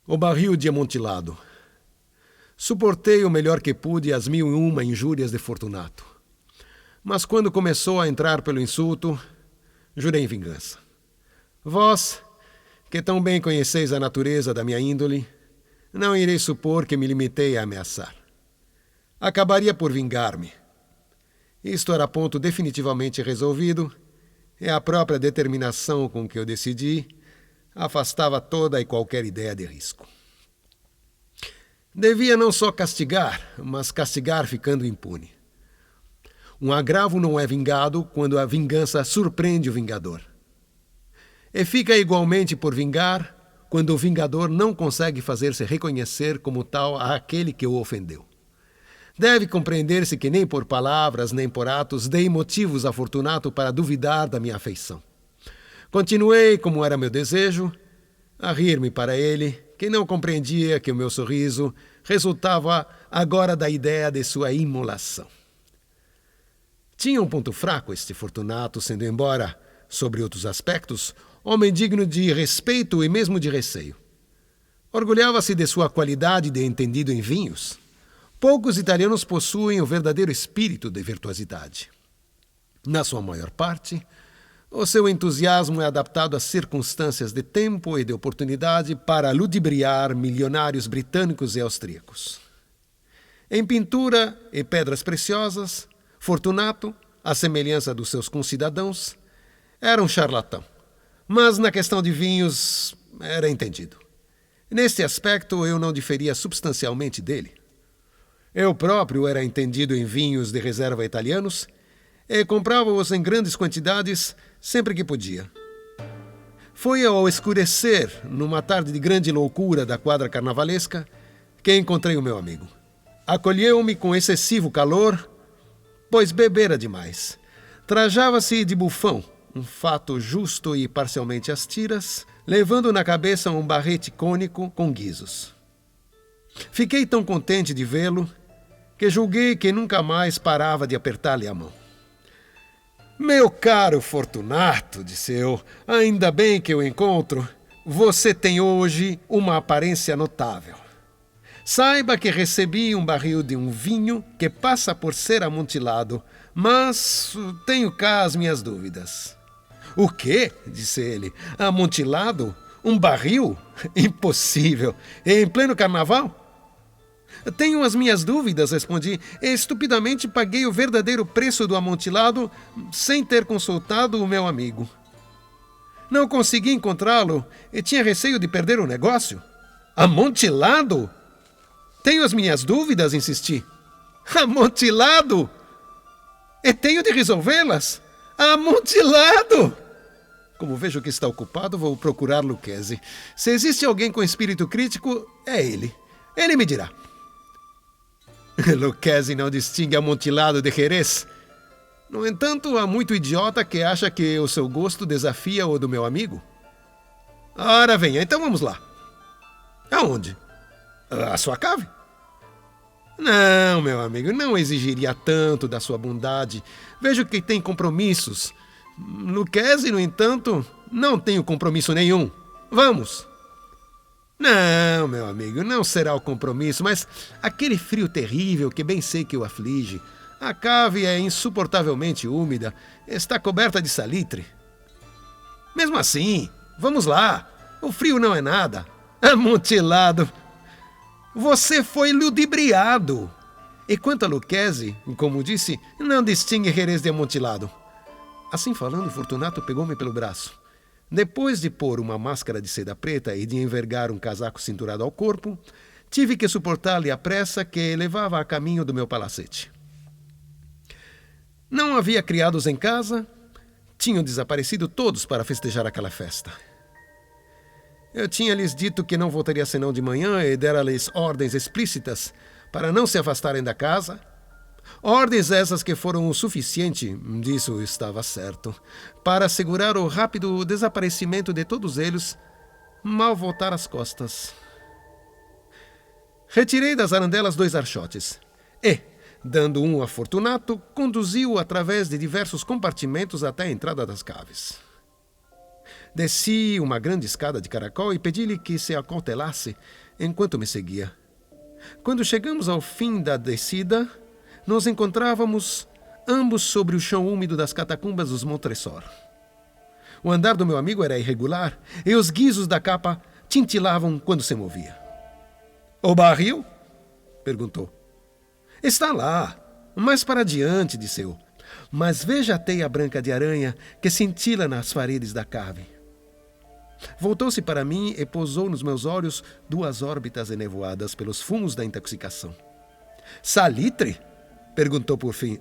O barril de amontilado. Suportei o melhor que pude as 1001 injúrias de Fortunato. Mas quando começou a entrar pelo insulto, jurei em vingança. Vós, que tão bem conheceis a natureza da minha índole, não irei supor que me limitei a ameaçar. Acabaria por vingar-me. Isto era ponto definitivamente resolvido, e a própria determinação com que eu decidi afastava toda e qualquer ideia de risco. Devia não só castigar, mas castigar ficando impune. Um agravo não é vingado quando a vingança surpreende o vingador. E fica igualmente por vingar quando o vingador não consegue fazer-se reconhecer como tal àquele que o ofendeu. Deve compreender-se que nem por palavras, nem por atos, dei motivos a Fortunato para duvidar da minha afeição. Continuei, como era meu desejo, a rir-me para ele, que não compreendia que o meu sorriso resultava agora da ideia de sua imolação. Tinha um ponto fraco este Fortunato, sendo embora, sobre outros aspectos, homem digno de respeito e mesmo de receio. Orgulhava-se de sua qualidade de entendido em vinhos. Poucos italianos possuem o verdadeiro espírito de virtuosidade. Na sua maior parte, o seu entusiasmo é adaptado às circunstâncias de tempo e de oportunidade para ludibriar milionários britânicos e austríacos. Em pintura e pedras preciosas, Fortunato, à semelhança dos seus concidadãos, era um charlatão. Mas na questão de vinhos era entendido. Neste aspecto eu não diferia substancialmente dele. Eu próprio era entendido em vinhos de reserva italianos e comprava-os em grandes quantidades sempre que podia. Foi ao escurecer, numa tarde de grande loucura da quadra carnavalesca, que encontrei o meu amigo. Acolheu-me com excessivo calor, pois bebera demais. Trajava-se de bufão, um fato justo e parcialmente às tiras, levando na cabeça um barrete cônico com guizos. Fiquei tão contente de vê-lo que julguei que nunca mais parava de apertar-lhe a mão. Meu caro Fortunato, disse eu, ainda bem que eu encontro. Você tem hoje uma aparência notável. Saiba que recebi um barril de um vinho que passa por ser amontilado, mas tenho cá as minhas dúvidas. O quê? Disse ele. Amontilado? Um barril? Impossível. Em pleno carnaval? Tenho as minhas dúvidas, respondi. Estupidamente paguei o verdadeiro preço do amontilado sem ter consultado o meu amigo. Não consegui encontrá-lo e tinha receio de perder o negócio. Amontilado? Tenho as minhas dúvidas, insisti. Amontilado? E tenho de resolvê-las? Amontilado! Como vejo que está ocupado, vou procurar Lucchesi. Se existe alguém com espírito crítico, é ele. Ele me dirá. Lucchesi não distingue amontilado de Jerez. No entanto, há muito idiota que acha que o seu gosto desafia o do meu amigo. Ora, venha, então vamos lá. Aonde? À sua cave? Não, meu amigo, não exigiria tanto da sua bondade. Vejo que tem compromissos. Lucchesi, no entanto, não tenho compromisso nenhum. Vamos. Não, meu amigo, não será o compromisso, mas aquele frio terrível que bem sei que o aflige. A cave é insuportavelmente úmida, está coberta de salitre. Mesmo assim, vamos lá, o frio não é nada. Amontilado. Você foi ludibriado. E quanto a Lucchesi, como disse, não distingue Jerez de amontilado. Assim falando, Fortunato pegou-me pelo braço. Depois de pôr uma máscara de seda preta e de envergar um casaco cinturado ao corpo, tive que suportar-lhe a pressa que levava a caminho do meu palacete. Não havia criados em casa, tinham desaparecido todos para festejar aquela festa. Eu tinha-lhes dito que não voltaria senão de manhã e dera-lhes ordens explícitas para não se afastarem da casa. Ordens essas que foram o suficiente, disso estava certo, para assegurar o rápido desaparecimento de todos eles, mal voltar às costas. Retirei das arandelas 2 archotes e, dando um a Fortunato, conduziu-o através de diversos compartimentos até a entrada das caves. Desci uma grande escada de caracol e pedi-lhe que se acautelasse enquanto me seguia. Quando chegamos ao fim da descida, nos encontrávamos ambos sobre o chão úmido das catacumbas dos Montresor. O andar do meu amigo era irregular e os guizos da capa tintilavam quando se movia. O barril? Perguntou. Está lá, mais para diante, disse eu. Mas veja a teia branca de aranha que cintila nas paredes da cave. Voltou-se para mim e pousou nos meus olhos 2 órbitas enevoadas pelos fumos da intoxicação. Salitre? Perguntou por fim.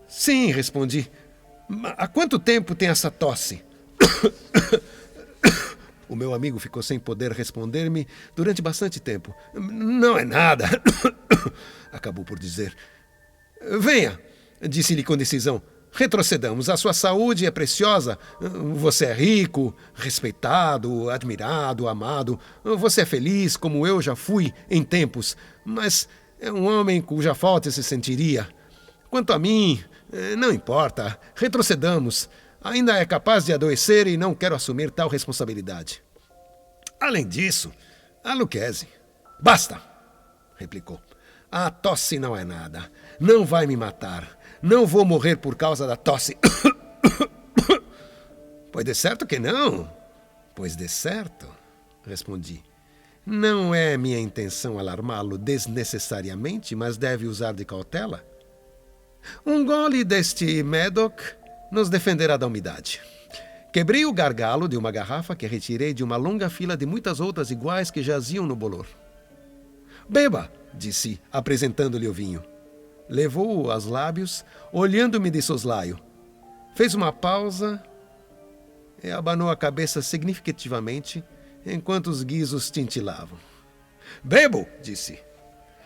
Sim, respondi. Há quanto tempo tem essa tosse? O meu amigo ficou sem poder responder-me durante bastante tempo. Não é nada, acabou por dizer. Venha, disse-lhe com decisão. Retrocedamos. A sua saúde é preciosa. Você é rico, respeitado, admirado, amado. Você é feliz, como eu já fui em tempos. Mas é um homem cuja falta se sentiria. Quanto a mim, não importa. Retrocedamos. Ainda é capaz de adoecer e não quero assumir tal responsabilidade. Além disso, a Lucchese. Basta, replicou. A tosse não é nada. Não vai me matar. Não vou morrer por causa da tosse. Pois de certo que não. Pois de certo, respondi. Não é minha intenção alarmá-lo desnecessariamente, mas deve usar de cautela. Um gole deste Medoc nos defenderá da umidade. Quebrei o gargalo de uma garrafa que retirei de uma longa fila de muitas outras iguais que jaziam no bolor. Beba, disse, apresentando-lhe o vinho. Levou-o aos lábios, olhando-me de soslaio. Fez uma pausa e abanou a cabeça significativamente enquanto os guizos tintilavam. Bebo, disse,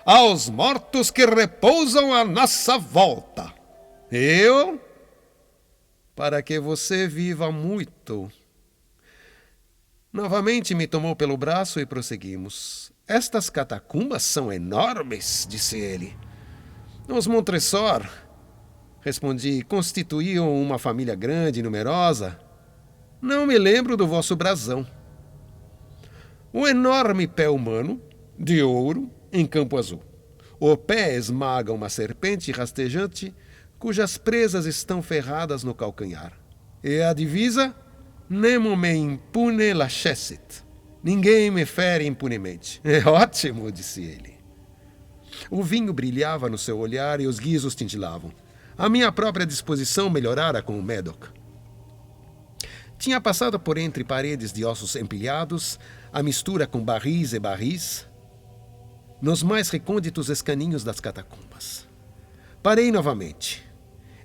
aos mortos que repousam à nossa volta. Eu, para que você viva muito. Novamente me tomou pelo braço e prosseguimos. Estas catacumbas são enormes, disse ele. Os Montresor, respondi, constituíam uma família grande e numerosa. Não me lembro do vosso brasão. Um enorme pé humano, de ouro, em campo azul. O pé esmaga uma serpente rastejante, cujas presas estão ferradas no calcanhar. E a divisa? Nemo me impune lacessit. Ninguém me fere impunemente. É ótimo, disse ele. O vinho brilhava no seu olhar e os guizos tintilavam. A minha própria disposição melhorara com o Medoc. Tinha passado por entre paredes de ossos empilhados, a mistura com barris e barris, nos mais recônditos escaninhos das catacumbas. Parei novamente,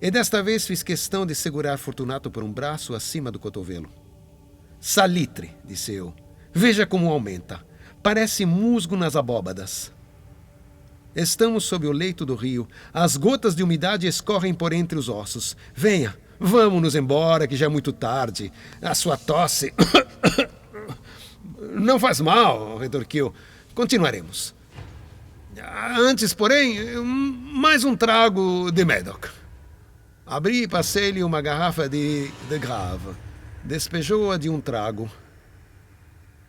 e desta vez fiz questão de segurar Fortunato por um braço acima do cotovelo. Salitre, disse eu. Veja como aumenta. Parece musgo nas abóbadas. Estamos sob o leito do rio. As gotas de umidade escorrem por entre os ossos. Venha, vamos-nos embora, que já é muito tarde. A sua tosse... Não faz mal, retorquiu. Continuaremos. Antes, porém, mais um trago de Medoc. Abri e passei-lhe uma garrafa de Grave. Despejou-a de um trago.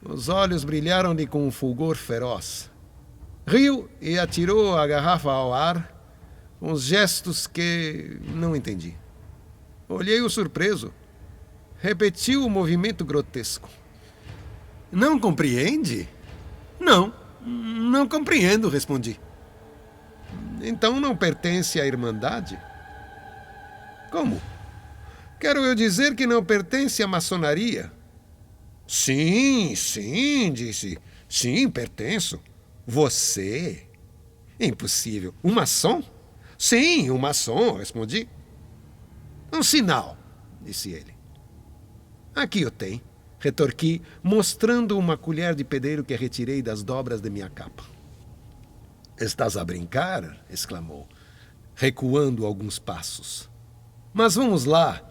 Os olhos brilharam-lhe com um fulgor feroz. Riu e atirou a garrafa ao ar, com os gestos que não entendi. Olhei-o surpreso. Repetiu o movimento grotesco. Não compreende? Não compreendo, respondi. Então não pertence à Irmandade? Como? Quero eu dizer que não pertence à maçonaria? Sim, disse. Sim, pertenço. Você? Impossível. Um maçom? Sim, um maçom, respondi. Um sinal, disse ele. Aqui o tem, retorqui, mostrando uma colher de pedreiro que retirei das dobras de minha capa. Estás a brincar? Exclamou, recuando alguns passos. Mas vamos lá,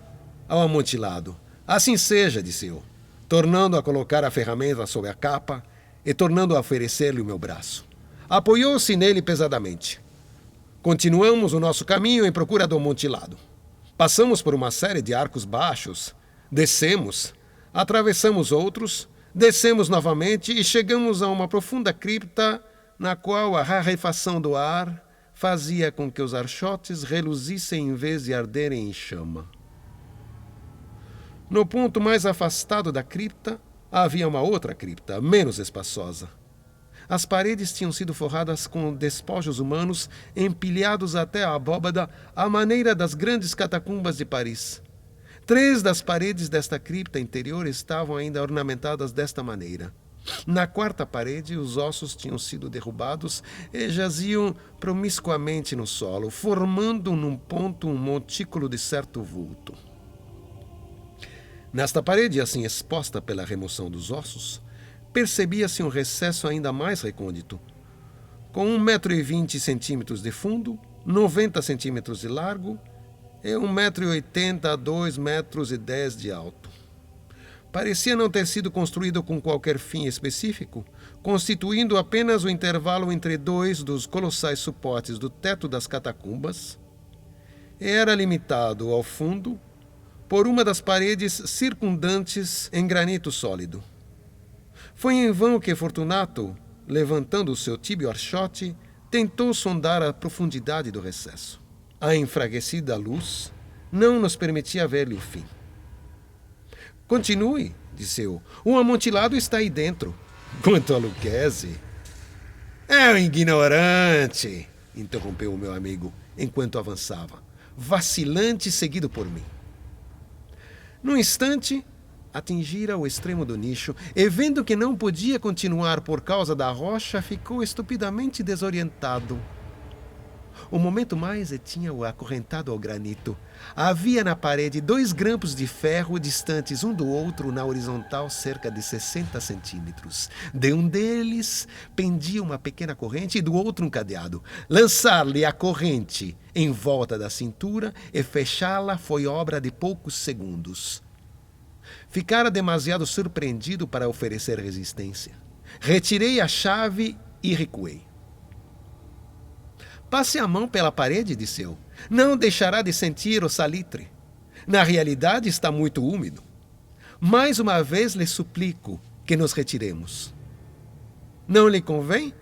ao amontilado. Assim seja, disse eu, tornando a colocar a ferramenta sob a capa e tornando a oferecer-lhe o meu braço. Apoiou-se nele pesadamente. Continuamos o nosso caminho em procura do amontilado. Passamos por uma série de arcos baixos, Descemos, atravessamos outros, descemos novamente e chegamos a uma profunda cripta na qual a rarefação do ar fazia com que os archotes reluzissem em vez de arderem em chama. No ponto mais afastado da cripta havia uma outra cripta, menos espaçosa. As paredes tinham sido forradas com despojos humanos empilhados até a abóbada à maneira das grandes catacumbas de Paris. 3 das paredes desta cripta interior estavam ainda ornamentadas desta maneira. Na 4ª parede, os ossos tinham sido derrubados e jaziam promiscuamente no solo, formando num ponto um montículo de certo vulto. Nesta parede, assim exposta pela remoção dos ossos, percebia-se um recesso ainda mais recôndito, com 1,20 m de fundo, 90 centímetros de largo e 1,80 m a 2,10 m de alto. Parecia não ter sido construído com qualquer fim específico, constituindo apenas o intervalo entre 2 dos colossais suportes do teto das catacumbas, e era limitado, ao fundo, por uma das paredes circundantes em granito sólido. Foi em vão que Fortunato, levantando o seu tíbio archote, tentou sondar a profundidade do recesso. A enfraquecida luz não nos permitia ver-lhe o fim. Continue, disse eu. O amontilado está aí dentro. Quanto a Lucchesi... É um ignorante, interrompeu o meu amigo, enquanto avançava, vacilante seguido por mim. Num instante, atingira o extremo do nicho e, vendo que não podia continuar por causa da rocha, ficou estupidamente desorientado. O momento mais e tinha-o acorrentado ao granito. Havia na parede 2 grampos de ferro distantes um do outro na horizontal cerca de 60 centímetros. De um deles pendia uma pequena corrente e do outro um cadeado. Lançar-lhe a corrente em volta da cintura e fechá-la foi obra de poucos segundos. Ficara demasiado surpreendido para oferecer resistência. Retirei a chave e recuei. Passe a mão pela parede, disse eu. Não deixará de sentir o salitre. Na realidade, está muito úmido. Mais uma vez lhe suplico que nos retiremos. Não lhe convém?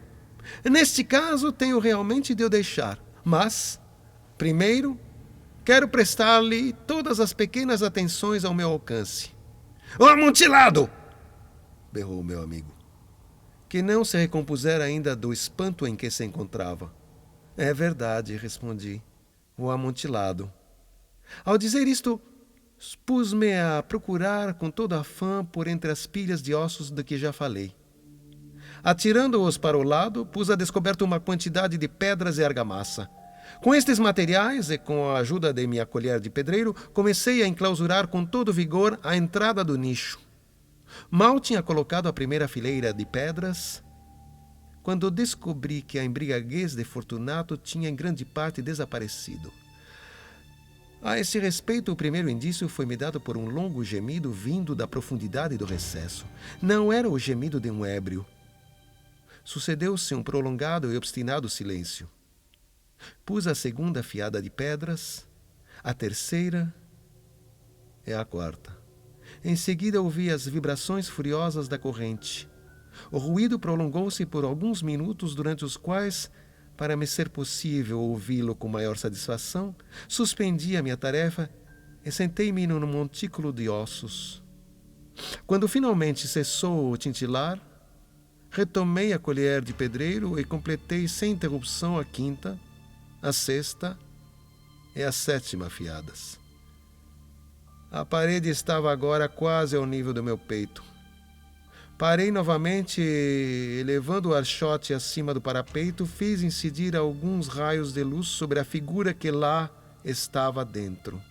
Neste caso, tenho realmente de o deixar. Mas, primeiro, quero prestar-lhe todas as pequenas atenções ao meu alcance. O amontilado! Berrou o meu amigo, que não se recompusera ainda do espanto em que se encontrava. É verdade, respondi. O amontilado. Ao dizer isto, pus-me a procurar com todo afã por entre as pilhas de ossos de que já falei. Atirando-os para o lado, pus a descoberto uma quantidade de pedras e argamassa. Com estes materiais e com a ajuda de minha colher de pedreiro, comecei a enclausurar com todo vigor a entrada do nicho. Mal tinha colocado a primeira fileira de pedras, quando descobri que a embriaguez de Fortunato tinha em grande parte desaparecido. A esse respeito, o primeiro indício foi-me dado por um longo gemido vindo da profundidade do recesso. Não era o gemido de um ébrio. Sucedeu-se um prolongado e obstinado silêncio. Pus a 2ª fiada de pedras, a 3ª e a 4ª. Em seguida ouvi as vibrações furiosas da corrente. O ruído prolongou-se por alguns minutos, durante os quais, para me ser possível ouvi-lo com maior satisfação, suspendi a minha tarefa e sentei-me num montículo de ossos. Quando finalmente cessou o tintilar, retomei a colher de pedreiro e completei sem interrupção a 5ª, a 6ª e a 7ª fiadas. A parede estava agora quase ao nível do meu peito. Parei novamente e, elevando o archote acima do parapeito, fiz incidir alguns raios de luz sobre a figura que lá estava dentro.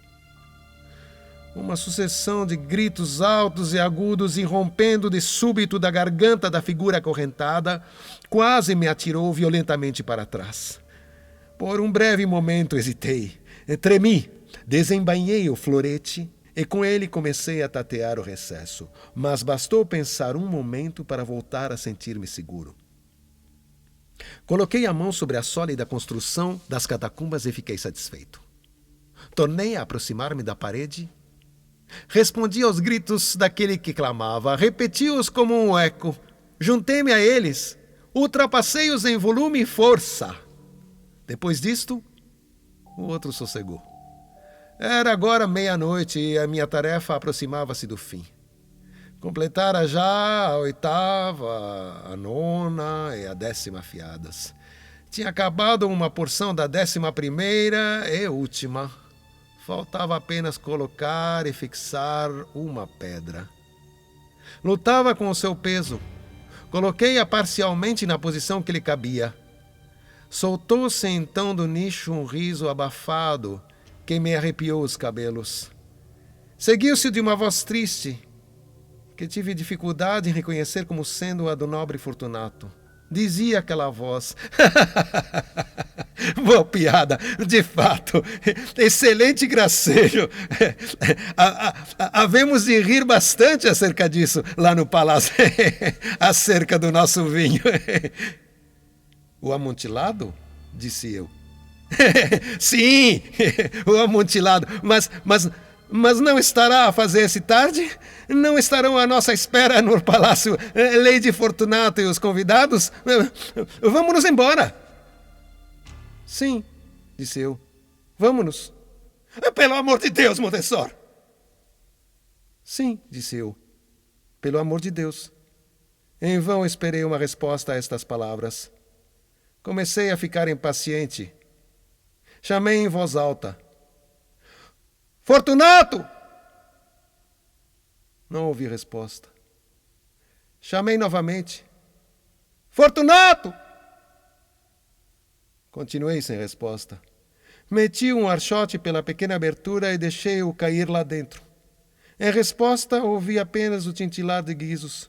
Uma sucessão de gritos altos e agudos, irrompendo de súbito da garganta da figura acorrentada, quase me atirou violentamente para trás. Por um breve momento hesitei, tremi, desembainhei o florete e com ele comecei a tatear o recesso, mas bastou pensar um momento para voltar a sentir-me seguro. Coloquei a mão sobre a sólida construção das catacumbas e fiquei satisfeito. Tornei a aproximar-me da parede Respondi aos gritos daquele que clamava, repeti-os como um eco. Juntei-me a eles, ultrapassei-os em volume e força. Depois disto, o outro sossegou. Era agora meia-noite e a minha tarefa aproximava-se do fim. Completara já a 8ª, a 9ª e a 10ª afiadas. Tinha acabado uma porção da 11ª e última. Faltava apenas colocar e fixar uma pedra. Lutava com o seu peso. Coloquei-a parcialmente na posição que lhe cabia. Soltou-se então do nicho um riso abafado que me arrepiou os cabelos. Seguiu-se de uma voz triste, que tive dificuldade em reconhecer como sendo a do nobre Fortunato. Dizia aquela voz: boa piada, de fato, excelente gracejo. Havemos de rir bastante acerca disso lá no palácio, acerca do nosso vinho. O amontilado? Disse eu. Sim, o amontilado, mas não estará a fazer-se tarde? Não estarão à nossa espera no palácio Lady Fortunato e os convidados? Vamos-nos embora. Sim, disse eu. Vamos-nos. Pelo amor de Deus, Montessor! Sim, disse eu. Pelo amor de Deus. Em vão esperei uma resposta a estas palavras. Comecei a ficar impaciente. Chamei em voz alta. Fortunato! Não ouvi resposta. Chamei novamente. Fortunato! Continuei sem resposta. Meti um archote pela pequena abertura e deixei-o cair lá dentro. Em resposta, ouvi apenas o tintilar de guizos.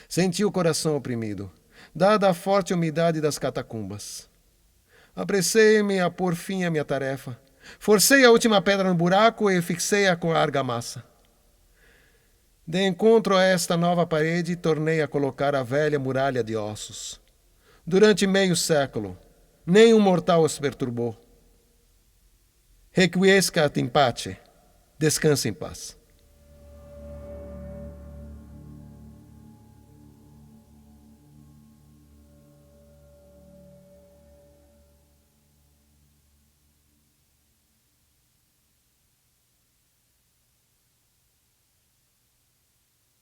Senti o coração oprimido, dada a forte umidade das catacumbas. Apressei-me a pôr fim à minha tarefa. Forcei a última pedra no buraco e fixei-a com a argamassa. De encontro a esta nova parede, tornei a colocar a velha muralha de ossos. Durante meio século, nenhum mortal os perturbou. Requiescat in pace. Descanse em paz.